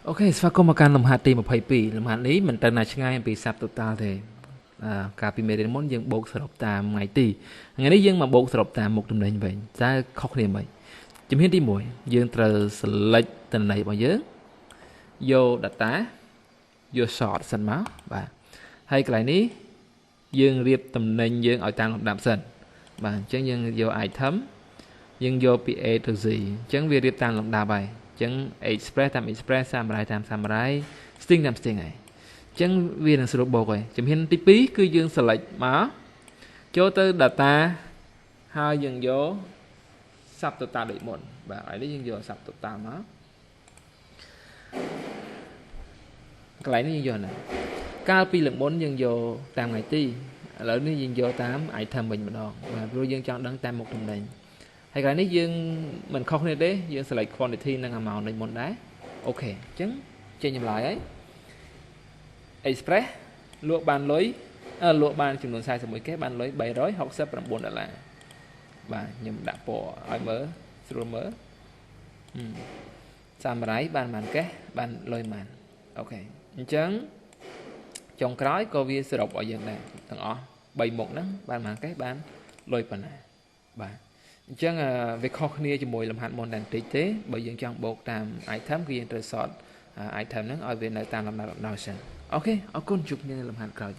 អូខេស្វាគមន៍មកកាន់លំហាត់ទី22លំហាត់នេះមិនទៅណាឆ្ងាយអំពីសັບតូតាល់ទេកាលពីមេរៀនមុនយើងបូកសរុបតាមថ្ងៃទីថ្ងៃនេះយើងមកបូកសរុបតាមមុខទំនិញវិញតើខុសគ្នាមិនជំហានទី1យើងត្រូវ select ទិន្នន័យរបស់យើងយក data យក sort សិនមកបាទហើយកន្លែងនេះយើងរៀបទំនិញយើងឲ្យតាមលំដាប់សិនបាទអញ្ចឹងយើងយក item យើងយកពី A ទៅ Z អញ្ចឹងវារៀបតាមលំដាប់ហើយអញ្ចឹង express តាម express samurai តាម samurai string តាម string ហើយអញ្ចឹងវានឹងស្រួលបូកហើយជំហានទី2គឺយើង select មកចូលទៅ data ហើយយើងយក sub total ដូចមុនបាទឥឡូវយើងយក sub total មកកន្លែងនេះយើងយកណាកាលពីលើកមុនយើងយកតាមថ្ងៃទីឥឡូវនេះយើងយកតាម item វិញម្ដងបាទព្រោះយើងចង់ដឹងតាមមុខទំនិញហើយកន្លែងនេះយើងមិនខុសគ្នាទេយើង select quantity និង amount ដូចមុនដែរអូខេអញ្ចឹងចេញចម្លើយហើយ express លក់បានលុយលក់បានចំនួន41កេសបានលុយ$369បាទខ្ញុំដាក់ពណ៌ឲ្យមើលស្រួលមើលsamuraiបានប៉ុន្មានកេសបានលុយប៉ុន្មានអូខេអញ្ចឹងចុងក្រោយក៏វាសរុបឲ្យយើងដែរទាំងអស់3មុខហ្នឹងបានប៉ុន្មានកេសបានលុយប៉ុណ្ណាបាទអញ្ចឹងវាខុសគ្នាជាមួយលំហាត់មុនតែបន្តិចទេបើយើងចង់បូកតាម item គឺយើងត្រូវ sort item ហ្នឹងឲ្យវានៅតាមលំដាប់ដោយសិនអូខេអរគុណជួបគ្នានៅលំហាត់ក្រោយទៀត